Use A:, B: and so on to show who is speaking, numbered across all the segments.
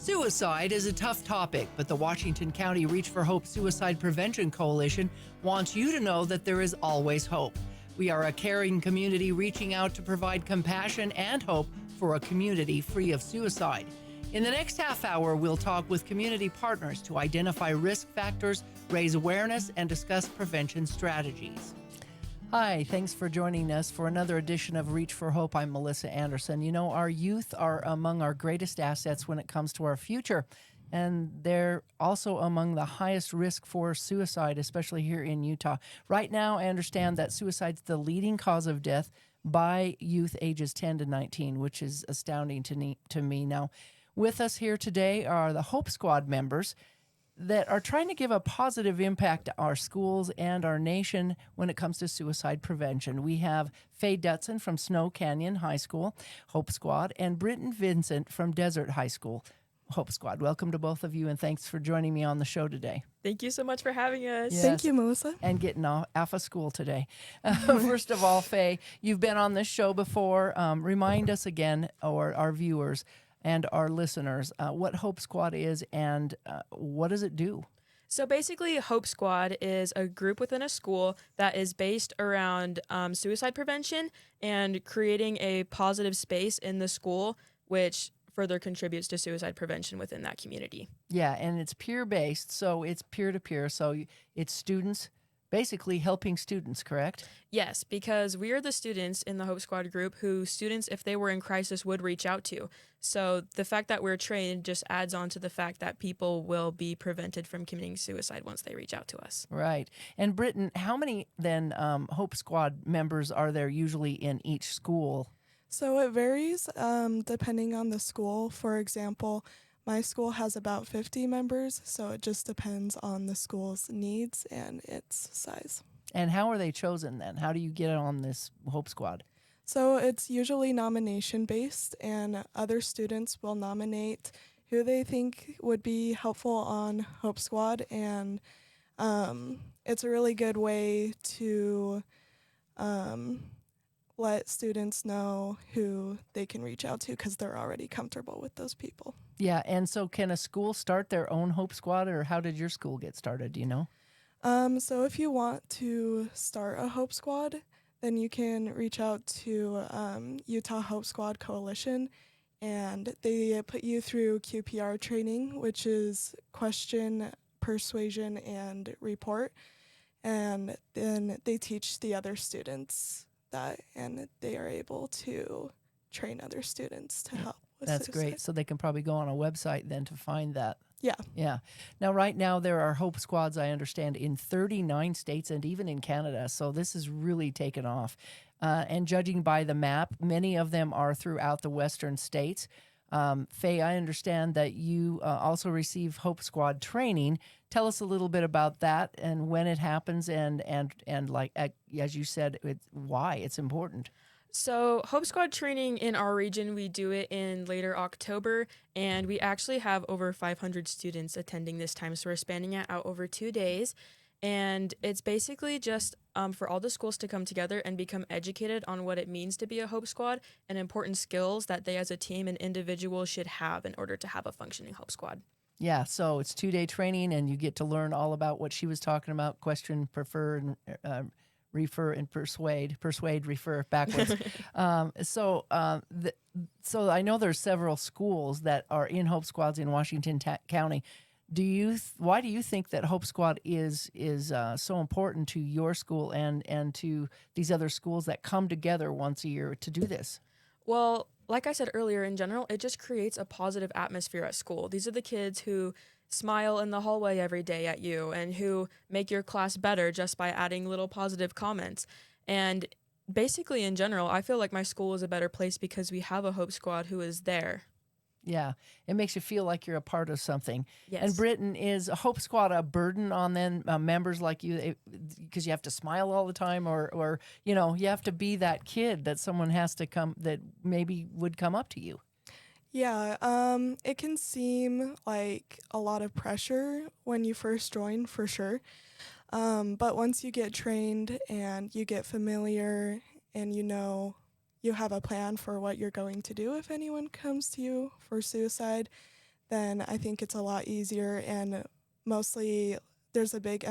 A: Suicide is a tough topic, but the Washington County Reach for Hope Suicide Prevention Coalition wants you to know that there is always hope. We are a caring community reaching out to provide compassion and hope for a community free of suicide. In the next half hour, we'll talk with community partners to identify risk factors, raise awareness, and discuss prevention strategies. Hi, thanks for joining us for another edition of Reach for Hope. I'm Melissa Anderson. You know, our youth are among our greatest assets when it comes to our future, and they're also among the highest risk for suicide, especially here in Utah. Right now, I understand that suicide's the leading cause of death by youth ages 10 to 19, which is astounding to me. Now, with us here today are the Hope Squad members that are trying to give a positive impact to our schools and our nation when it comes to suicide prevention. We have Faye Dutson from Snow Canyon High School, Hope Squad, and Britton Vincent from Desert High School, Hope Squad. Welcome to both of you, and thanks for joining me on the show today.
B: Thank you so much for having us.
A: Yes,
C: Thank you, Melissa.
A: and getting off of school today. First of all, Faye, you've been on this show before. Remind us again, or our viewers, and our listeners, what Hope Squad is and what does it do?
B: So basically, Hope Squad is a group within a school that is based around suicide prevention and creating a positive space in the school, which further contributes to suicide prevention within that community.
A: Yeah, and it's peer-based, so it's peer-to-peer, so it's students basically helping students, correct?
B: Yes, because we are the students in the Hope Squad group who students, if they were in crisis, would reach out to. So the fact that we're trained just adds on to the fact that people will be prevented from committing suicide once they reach out to us.
A: Right. And Britton, how many then Hope Squad members are there usually in each school?
C: So it varies depending on the school. For example, my school has about 50 members, so it just depends on the school's needs and its size.
A: And how are they chosen then? How do you get on this Hope Squad?
C: So it's usually nomination-based, and other students will nominate who they think would be helpful on Hope Squad, and it's a really good way to let students know who they can reach out to because they're already comfortable with those people.
A: Yeah, and so can a school start their own Hope Squad, or how did your school get started, do you know?
C: So if you want to start a Hope Squad, then you can reach out to Utah Hope Squad Coalition, and they put you through QPR training, which is question, persuasion, and report, and then they teach the other students that, and they are able to train other students to help with
A: That's
C: suicide.
A: great. So they can probably go on a website then to find that.
C: Yeah.
A: Yeah. Now, right now, there are Hope Squads, I understand, in 39 states and even in Canada. So this is really taken off. And judging by the map, many of them are throughout the western states. Faye, I understand that you also receive Hope Squad training. Tell us a little bit about that and when it happens and like, as you said, why it's important.
B: So Hope Squad training in our region, we do it in later October, and we actually have over 500 students attending this time. So we're spanning it out over 2 days, and it's basically just for all the schools to come together and become educated on what it means to be a Hope Squad and important skills that they as a team and individual should have in order to have a functioning Hope Squad.
A: Yeah, so it's 2-day training, and you get to learn all about what she was talking about, question, prefer, and refer, and persuade, refer, backwards. So I know there's several schools that are in Hope Squads in Washington County. Why do you think that Hope Squad is so important to your school and to these other schools that come together once a year to do this?
B: Well, like I said earlier, in general, it just creates a positive atmosphere at school. These are the kids who smile in the hallway every day at you and who make your class better just by adding little positive comments. And basically, in general, I feel like my school is a better place because we have a Hope Squad who is there.
A: Yeah, it makes you feel like you're a part of something.
B: Yes.
A: And Britton, is a Hope Squad a burden on then members like you because you have to smile all the time, or you have to be that kid that someone has to come that maybe would come up to you?
C: Yeah, it can seem like a lot of pressure when you first join, for sure. But once you get trained and you get familiar and you have a plan for what you're going to do if anyone comes to you for suicide, then I think it's a lot easier, and mostly there's a big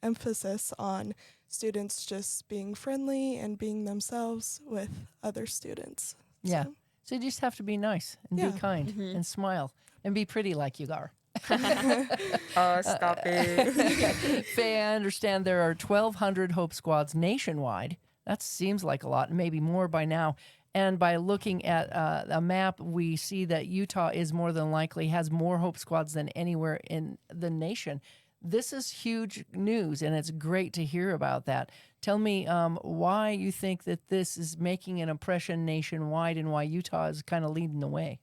C: emphasis on students just being friendly and being themselves with other students.
A: Yeah.
C: So,
A: So you just have to be nice and
C: Yeah.
A: be kind
B: Mhm.
A: and smile and be pretty like you are.
B: Oh, stop it.
A: Faye, I understand there are 1,200 Hope Squads nationwide. That seems like a lot, maybe more by now. And by looking at a map, we see that Utah is more than likely has more Hope Squads than anywhere in the nation. This is huge news, and it's great to hear about that. Tell me why you think that this is making an impression nationwide and why Utah is kind of leading the way.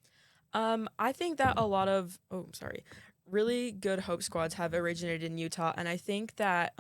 B: I think that a lot of really good Hope Squads have originated in Utah, and I think that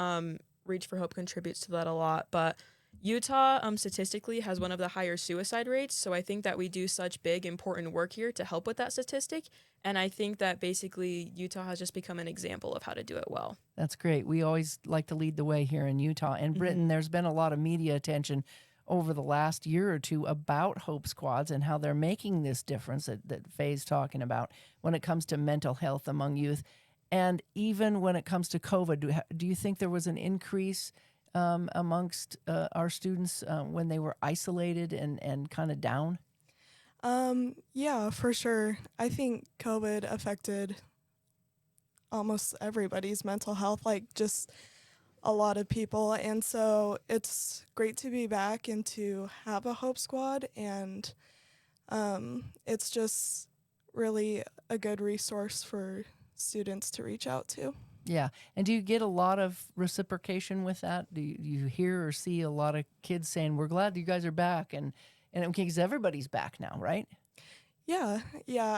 B: Reach for Hope contributes to that a lot. But Utah statistically has one of the higher suicide rates, so I think that we do such big important work here to help with that statistic, and I think that basically Utah has just become an example of how to do it well.
A: That's great. We always like to lead the way here in Utah. And Britain, there's been a lot of media attention over the last year or two about Hope Squads and how they're making this difference that Faye's talking about when it comes to mental health among youth. And even when it comes to COVID, do you think there was an increase amongst our students when they were isolated and kind of down?
C: Yeah, for sure. I think COVID affected almost everybody's mental health, like just a lot of people. And so it's great to be back and to have a Hope Squad. And it's just really a good resource for students to reach out to.
A: Yeah. And do you get a lot of reciprocation with that? Do you hear or see a lot of kids saying, we're glad you guys are back? And because everybody's back now, right?
C: Yeah,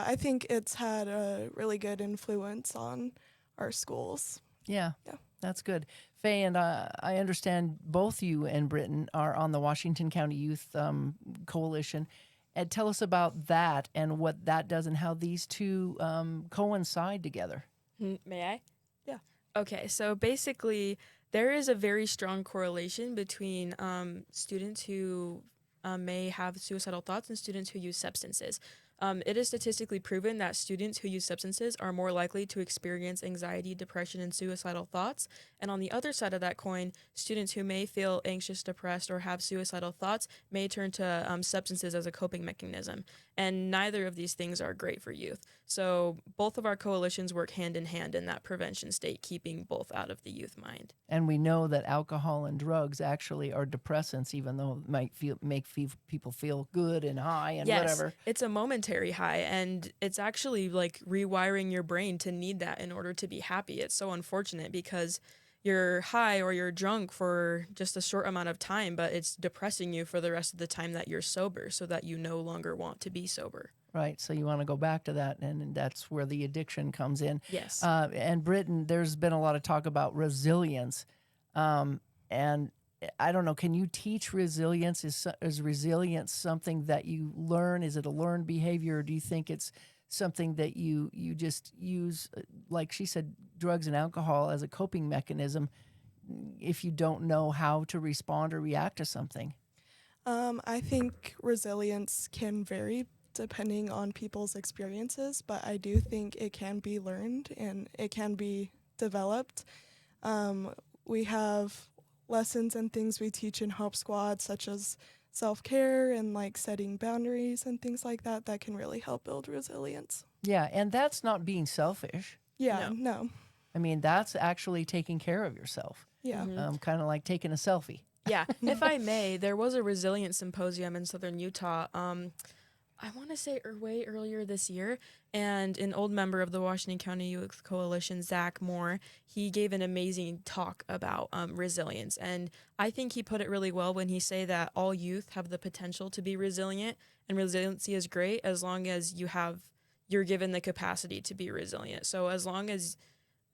C: I think it's had a really good influence on our schools.
A: Yeah.
C: Yeah.
A: That's good. Faye, and I understand both you and Britton are on the Washington County Youth Coalition. And tell us about that and what that does and how these two coincide together.
B: May I?
C: Yeah.
B: Okay, so basically, there is a very strong correlation between students who may have suicidal thoughts and students who use substances. It is statistically proven that students who use substances are more likely to experience anxiety, depression, and suicidal thoughts. And on the other side of that coin, students who may feel anxious, depressed, or have suicidal thoughts may turn to substances as a coping mechanism. And neither of these things are great for youth. So both of our coalitions work hand in hand in that prevention state, keeping both out of the youth mind.
A: And we know that alcohol and drugs actually are depressants, even though it might make people feel good and high and
B: Yes,
A: whatever.
B: it's a momentary high, and it's actually like rewiring your brain to need that in order to be happy. It's so unfortunate because you're high or you're drunk for just a short amount of time, but it's depressing you for the rest of the time that you're sober so that you no longer want to be sober.
A: Right, so you want to go back to that, and that's where the addiction comes in.
B: Yes.
A: And Britain, there's been a lot of talk about resilience, and I don't know. Can you teach resilience? Is resilience something that you learn? Is it a learned behavior, or do you think it's something that you just use, like she said, drugs and alcohol as a coping mechanism if you don't know how to respond or react to something?
C: I think resilience can vary depending on people's experiences, but I do think it can be learned and it can be developed. We have lessons and things we teach in Hope Squad, such as self-care and like setting boundaries and things like that can really help build resilience.
A: Yeah, and that's not being selfish.
C: Yeah, no.
A: I mean, that's actually taking care of yourself.
C: Yeah.
A: Kind of like taking a selfie.
B: Yeah, if I may, there was a resilience symposium in southern Utah. I want to say way earlier this year, and an old member of the Washington County Youth Coalition, Zach Moore, he gave an amazing talk about resilience, and I think he put it really well when he say that all youth have the potential to be resilient, and resiliency is great as long as you're given the capacity to be resilient. So as long as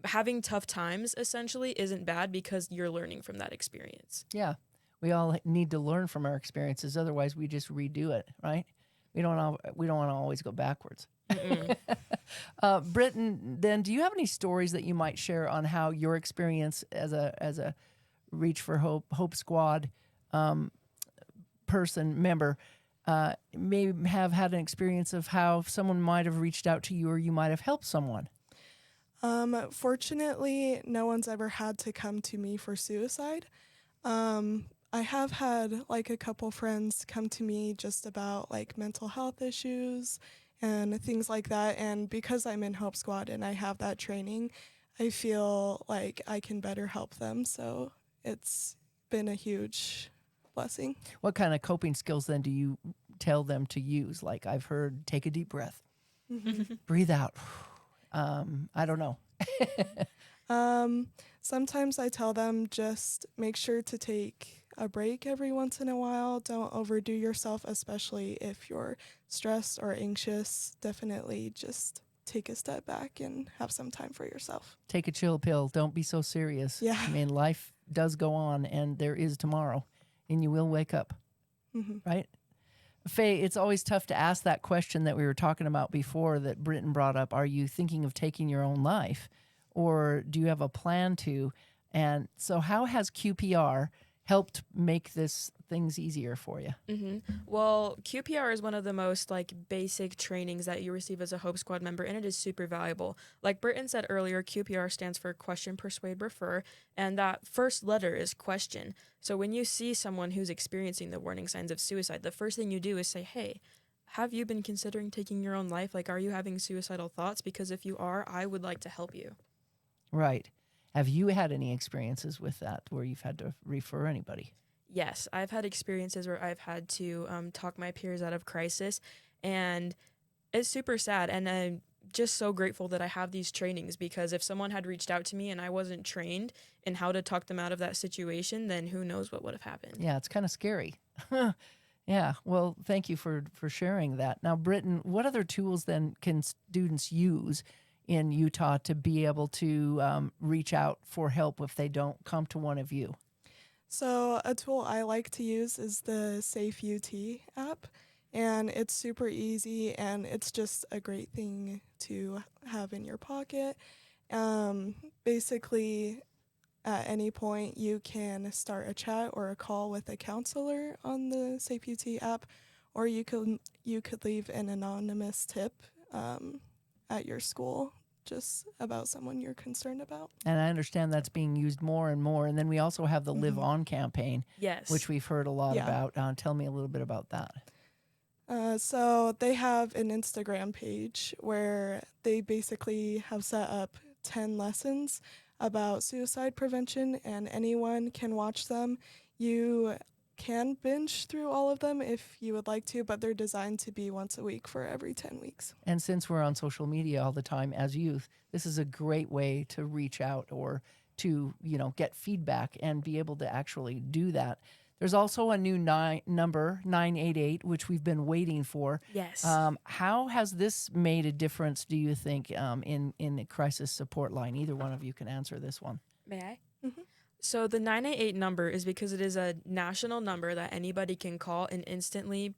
B: having tough times essentially isn't bad because you're learning from that experience.
A: Yeah, we all need to learn from our experiences. Otherwise, we just redo it, right? We don't want to always go backwards. Britton, then, do you have any stories that you might share on how your experience as a Reach for Hope Squad member may have had an experience of how someone might have reached out to you or you might have helped someone?
C: Fortunately, no one's ever had to come to me for suicide. I have had like a couple friends come to me just about like mental health issues and things like that. And because I'm in Hope Squad and I have that training, I feel like I can better help them. So it's been a huge blessing.
A: What kind of coping skills then do you tell them to use? Like I've heard, take a deep breath, breathe out. I don't know.
C: Sometimes I tell them just make sure to take a break every once in a while. Don't overdo yourself, especially if you're stressed or anxious. Definitely just take a step back and have some time for yourself.
A: Take a chill pill. Don't be so serious.
C: Yeah.
A: I mean, life does go on and there is tomorrow and you will wake up, right? Faye, it's always tough to ask that question that we were talking about before that Britton brought up. Are you thinking of taking your own life or do you have a plan to? And so how has QPR helped make this things easier for you?
B: Well, QPR is one of the most like basic trainings that you receive as a Hope Squad member, and it is super valuable. Like Britton said earlier, QPR stands for Question, Persuade, Refer, and that first letter is question. So when you see someone who's experiencing the warning signs of suicide, the first thing you do is say, hey, have you been considering taking your own life? Like, are you having suicidal thoughts? Because if you are, I would like to help you.
A: Right. Have you had any experiences with that where you've had to refer anybody?
B: Yes, I've had experiences where I've had to talk my peers out of crisis, and it's super sad. And I'm just so grateful that I have these trainings, because if someone had reached out to me and I wasn't trained in how to talk them out of that situation, then who knows what would have happened.
A: Yeah, it's kind of scary. Yeah, well, thank you for sharing that. Now, Britton, what other tools then can students use in Utah to be able to reach out for help if they don't come to one of you?
C: So a tool I like to use is the Safe UT app, and it's super easy and it's just a great thing to have in your pocket. Basically, at any point, you can start a chat or a call with a counselor on the Safe UT app, or you could leave an anonymous tip at your school just about someone you're concerned about.
A: And I understand that's being used more and more. And then we also have the Live On campaign,
B: Yes.
A: which we've heard a lot about. Tell me a little bit about that.
C: So they have an Instagram page where they basically have set up 10 lessons about suicide prevention, and anyone can watch them. You can binge through all of them if you would like to, but they're designed to be once a week for every 10 weeks.
A: And since we're on social media all the time as youth, this is a great way to reach out or to, get feedback and be able to actually do that. There's also a new number, 988, which we've been waiting for.
B: Yes.
A: How has this made a difference, do you think, in the crisis support line? Either one of you can answer this one.
B: May I? So the 988 number is because it is a national number that anybody can call and instantly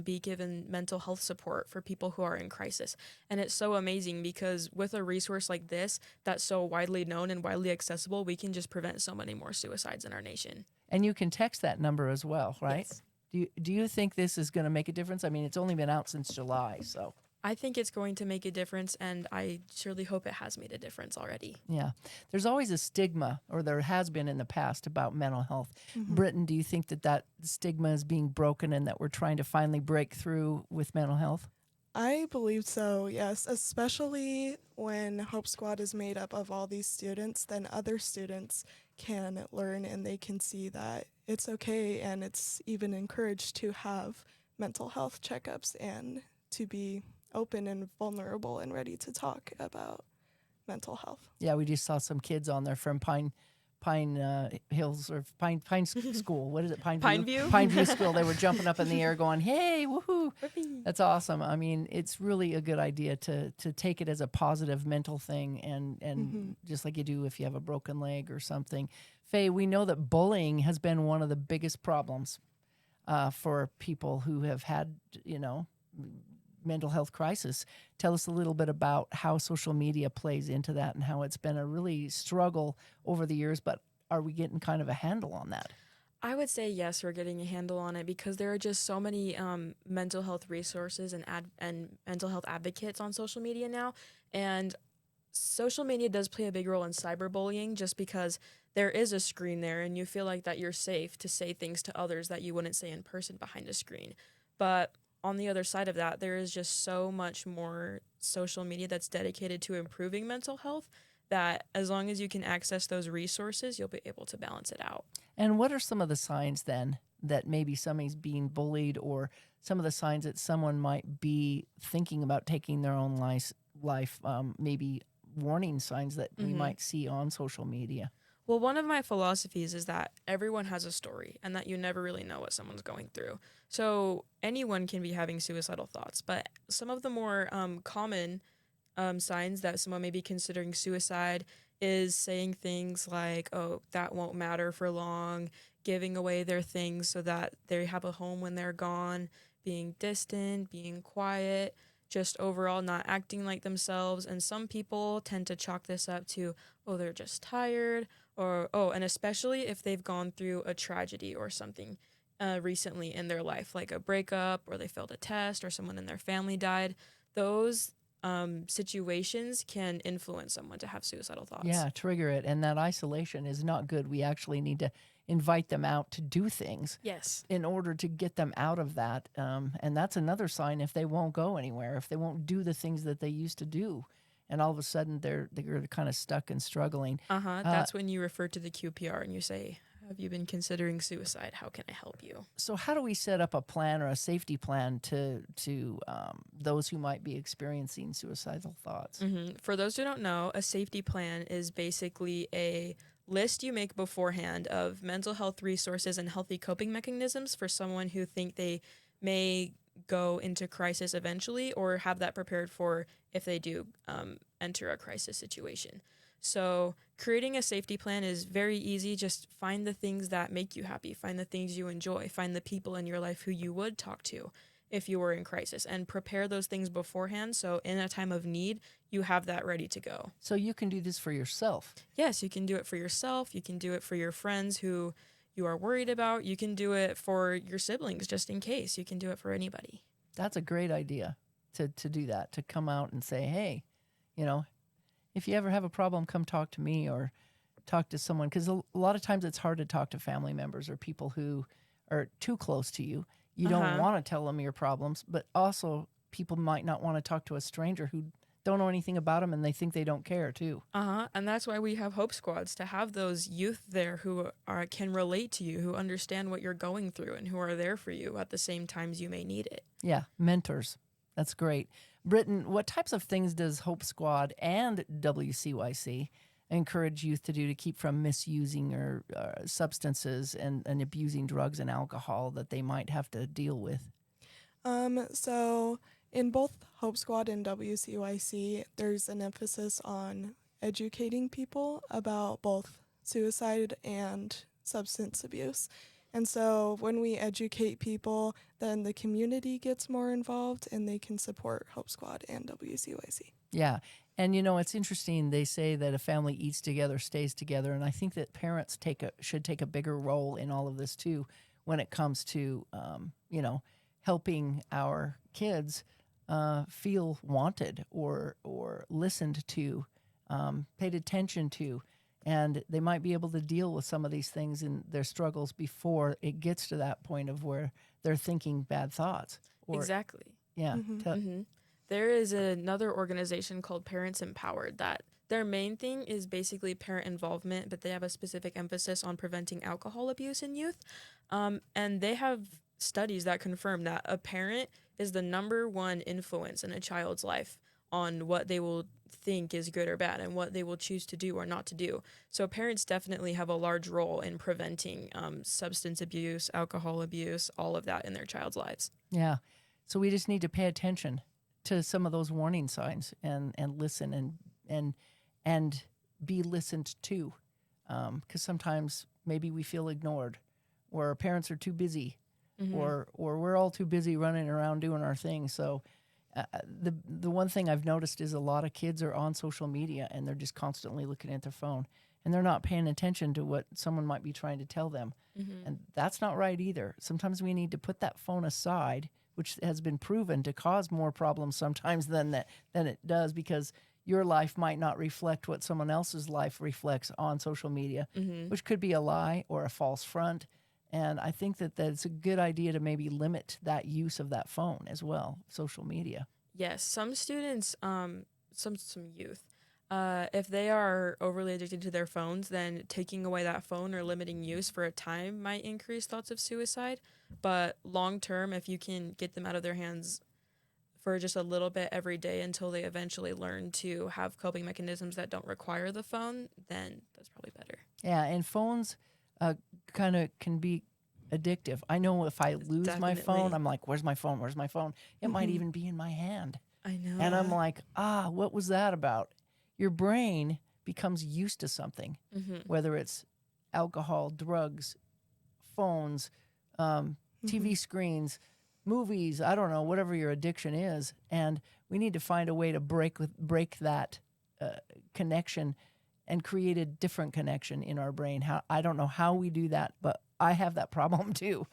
B: be given mental health support for people who are in crisis. And it's so amazing because with a resource like this that's so widely known and widely accessible, we can just prevent so many more suicides in our nation.
A: And you can text that number as well, right?
B: Yes.
A: Do you think this is going to make a difference? I mean, it's only been out since July, so.
B: I think it's going to make a difference, and I surely hope it has made a difference already.
A: Yeah. There's always a stigma, or there has been in the past, about mental health. Britton, do you think that stigma is being broken and that we're trying to finally break through with mental health?
C: I believe so, yes, especially when Hope Squad is made up of all these students, then other students can learn and they can see that it's okay and it's even encouraged to have mental health checkups and to be open and vulnerable and ready to talk about mental health.
A: Yeah, we just saw some kids on there from Pine Hills or Pine School. What is it?
B: Pineview?
A: Pineview School. They were jumping up in the air going, hey, woohoo. That's awesome. I mean, it's really a good idea to take it as a positive mental thing and just like you do if you have a broken leg or something. Faye, we know that bullying has been one of the biggest problems for people who have had, mental health crisis. Tell us a little bit about how social media plays into that and how it's been a really struggle over the years, but are we getting kind of a handle on that?
B: I would say yes, we're getting a handle on it because there are just so many mental health resources and mental health advocates on social media now, and social media does play a big role in cyberbullying just because there is a screen there and you feel like that you're safe to say things to others that you wouldn't say in person behind a screen. But on the other side of that, there is just so much more social media that's dedicated to improving mental health that as long as you can access those resources, you'll be able to balance it out.
A: And what are some of the signs then that maybe somebody's being bullied, or some of the signs that someone might be thinking about taking their own life, maybe warning signs that we
B: hmm
A: might see on social media?
B: Well, one of my philosophies is that everyone has a story and that you never really know what someone's going through. So anyone can be having suicidal thoughts, but some of the more common signs that someone may be considering suicide is saying things like, oh, that won't matter for long, giving away their things so that they have a home when they're gone, being distant, being quiet, just overall not acting like themselves. And some people tend to chalk this up to, oh, they're just tired, or, oh, and especially if they've gone through a tragedy or something recently in their life, like a breakup, or they failed a test, or someone in their family died. Those situations can influence someone to have suicidal thoughts.
A: Yeah, trigger it. And that isolation is not good. We actually need to invite them out to do things
B: Yes.
A: in order to get them out of that. And that's another sign if they won't go anywhere, if they won't do the things that they used to do. And all of a sudden they're kind of stuck and struggling. Uh,
B: That's when you refer to the QPR and you say, have you been considering suicide? How can I help you?
A: so how do we set up a plan or a safety plan to those who might be experiencing suicidal thoughts?
B: For those who don't know, a safety plan is basically a list you make beforehand of mental health resources and healthy coping mechanisms for someone who think they may go into crisis eventually or have that prepared for if they do enter a crisis situation. So creating a safety plan is very easy. Just find the things that make you happy, find the things you enjoy, find the people in your life who you would talk to if you were in crisis, and prepare those things beforehand so in a time of need, you have that ready to go.
A: So you can do this for yourself.
B: Yes, you can do it for yourself. You can do it for your friends who you are worried about. You can do it for your siblings just in case. You can do it for anybody.
A: That's a great idea to do that, to come out and say, hey, you know, if you ever have a problem, come talk to me or talk to someone. Because a lot of times it's hard to talk to family members or people who are too close to you. You don't want to tell them your problems, but also people might not want to talk to a stranger who don't know anything about them and they think they don't care too.
B: And that's why we have Hope Squads, to have those youth there who can relate to you, who understand what you're going through, and who are there for you at the same times you may need it.
A: Yeah, mentors. That's great. Britton, what types of things does Hope Squad and WCYC encourage youth to do to keep from misusing or substances and abusing drugs and alcohol that they might have to deal with?
C: So in both Hope Squad and WCYC, there's an emphasis on educating people about both suicide and substance abuse. And so when we educate people, then the community gets more involved and they can support Hope Squad and WCYC.
A: Yeah. And, you know, it's interesting. They say that a family eats together, stays together. And I think that parents should take a bigger role in all of this, too, when it comes to, helping our kids feel wanted or listened to, paid attention to. And they might be able to deal with some of these things in their struggles before it gets to that point of where they're thinking bad thoughts.
B: Exactly.
A: Yeah.
B: There is another organization called Parents Empowered that their main thing is basically parent involvement, but they have a specific emphasis on preventing alcohol abuse in youth. And they have studies that confirm that a parent is the number one influence in a child's life on what they will think is good or bad and what they will choose to do or not to do. So parents definitely have a large role in preventing substance abuse, alcohol abuse, all of that in their child's lives.
A: Yeah. So we just need to pay attention to some of those warning signs and listen and be listened to. Because sometimes maybe we feel ignored, or our parents are too busy, or we're all too busy running around doing our thing. So the one thing I've noticed is a lot of kids are on social media and they're just constantly looking at their phone. and they're not paying attention to what someone might be trying to tell them. And that's not right either. Sometimes we need to put that phone aside, which has been proven to cause more problems sometimes than it does, because your life might not reflect what someone else's life reflects on social media, which could be a lie or a false front. And I think that it's a good idea to maybe limit that use of that phone as well, social media.
B: Yes, some students, some youth, if they are overly addicted to their phones, then taking away that phone or limiting use for a time might increase thoughts of suicide. But long term, if you can get them out of their hands for just a little bit every day until they eventually learn to have coping mechanisms that don't require the phone, then that's probably better.
A: Yeah, and phones kind of can be addictive. I know if I lose my phone,
B: Definitely.
A: I'm like, where's my phone? Where's my phone? It might even be in my hand.
B: I know.
A: And I'm like, what was that about? Your brain becomes used to something, whether it's alcohol, drugs, phones, TV screens, movies, I don't know, whatever your addiction is. And we need to find a way to break that connection and create a different connection in our brain. I don't know how we do that, but I have that problem too.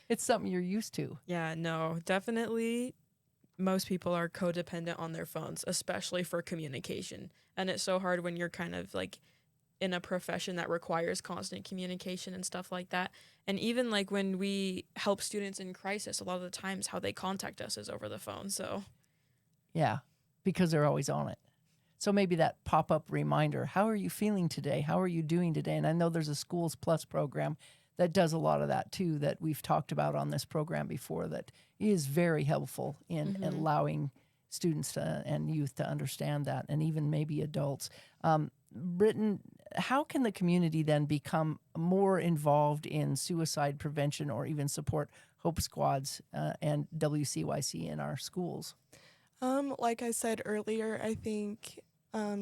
A: It's something you're used to.
B: Yeah, no, definitely. Most people are codependent on their phones, especially for communication. And it's so hard when you're kind of like in a profession that requires constant communication and stuff like that. And even like when we help students in crisis, a lot of the times how they contact us is over the phone. So
A: Yeah, because they're always on it. So maybe that pop-up reminder, how are you feeling today? How are you doing today? And I know there's a Schools Plus program that does a lot of that too, that we've talked about on this program before, that is very helpful in allowing students and youth to understand that, and even maybe adults. Britton, how can the community then become more involved in suicide prevention or even support Hope Squads and WCYC in our schools?
C: Like I said earlier, I think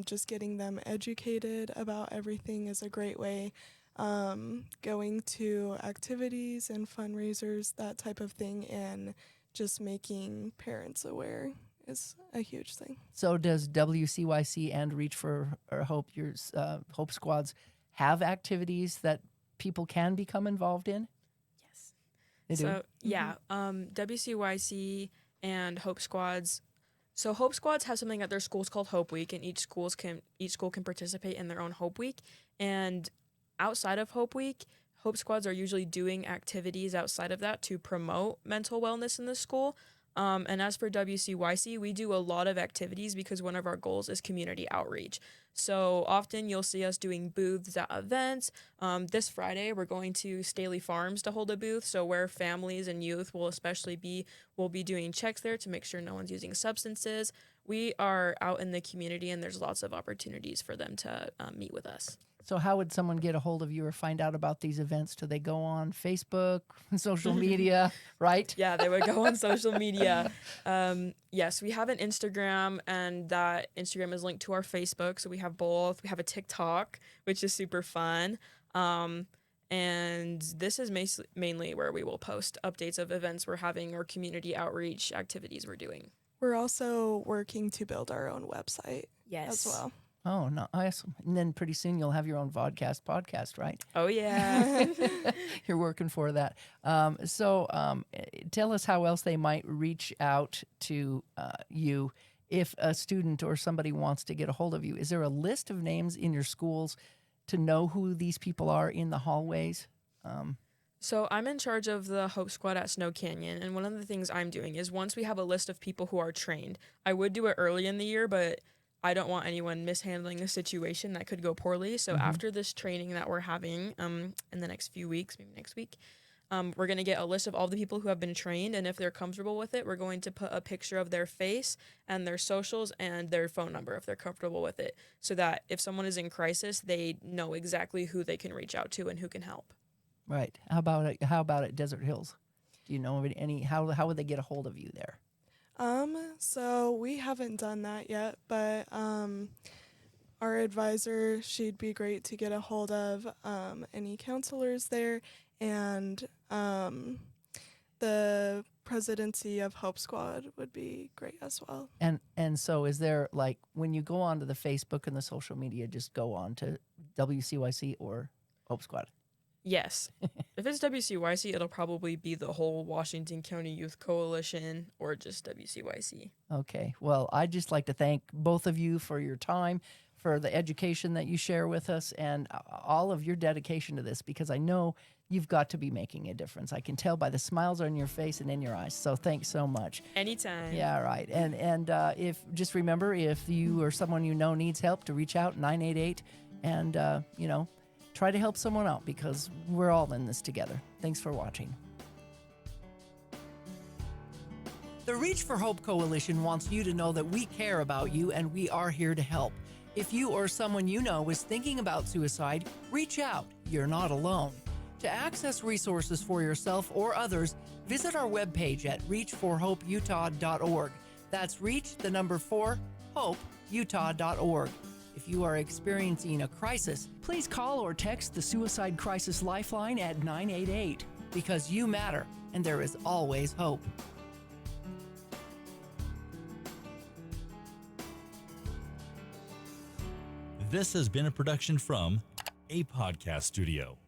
C: just getting them educated about everything is a great way. Going to activities and fundraisers, that type of thing, and just making parents aware is a huge thing.
A: So does WCYC and Reach for Hope, your Hope Squads, have activities that people can become involved in?
B: yes.
A: They do?
B: So yeah, WCYC and Hope Squads. So Hope Squads have something at their schools called Hope Week, and each school can participate in their own Hope Week. And outside of Hope Week, Hope Squads are usually doing activities outside of that to promote mental wellness in the school. And as for WCYC, we do a lot of activities because one of our goals is community outreach. So often you'll see us doing booths at events. This Friday, we're going to Staley Farms to hold a booth. So where families and youth will we'll be doing checks there to make sure no one's using substances. We are out in the community, and there's lots of opportunities for them to meet with us.
A: So how would someone get a hold of you or find out about these events? Do they go on Facebook, social media, right?
B: Yeah, they would go on social media. Yes, we have an Instagram, and that Instagram is linked to our Facebook. So we have both. We have a TikTok, which is super fun. And this is mainly where we will post updates of events we're having or community outreach activities we're doing.
C: We're also working to build our own website as well.
A: Oh, no, awesome. And then pretty soon you'll have your own podcast, right?
B: Oh, yeah.
A: You're working for that. Tell us how else they might reach out to you if a student or somebody wants to get a hold of you. Is there a list of names in your schools to know who these people are in the hallways?
B: So I'm in charge of the Hope Squad at Snow Canyon, and one of the things I'm doing is once we have a list of people who are trained, I would do it early in the year, but I don't want anyone mishandling the situation that could go poorly. So after this training that we're having in the next few weeks, maybe next week, we're going to get a list of all the people who have been trained, and if they're comfortable with it, we're going to put a picture of their face and their socials and their phone number if they're comfortable with it, so that if someone is in crisis, they know exactly who they can reach out to and who can help.
A: Right. How about at Desert Hills? Do you know of any? How would they get a hold of you there?
C: So we haven't done that yet, but our advisor, she'd be great to get a hold of, any counselors there, and the presidency of Hope Squad would be great as well.
A: And so is there, like, when you go onto the Facebook and the social media, just go on to WCYC or Hope Squad?
B: Yes. If it's WCYC, it'll probably be the whole Washington County Youth Coalition or just WCYC.
A: Okay. Well, I'd just like to thank both of you for your time, for the education that you share with us, and all of your dedication to this, because I know you've got to be making a difference. I can tell by the smiles on your face and in your eyes. So thanks so much.
B: Anytime.
A: Yeah, right. And if just remember, if you or someone you know needs help, to reach out 988 and try to help someone out, because we're all in this together. Thanks for watching. The Reach for Hope Coalition wants you to know that we care about you and we are here to help. If you or someone you know is thinking about suicide, reach out. You're not alone. To access resources for yourself or others, visit our webpage at reachforhopeutah.org. That's reach4hopeutah.org. If you are experiencing a crisis, please call or text the Suicide Crisis Lifeline at 988, because you matter and there is always hope.
D: This has been a production from a podcast studio.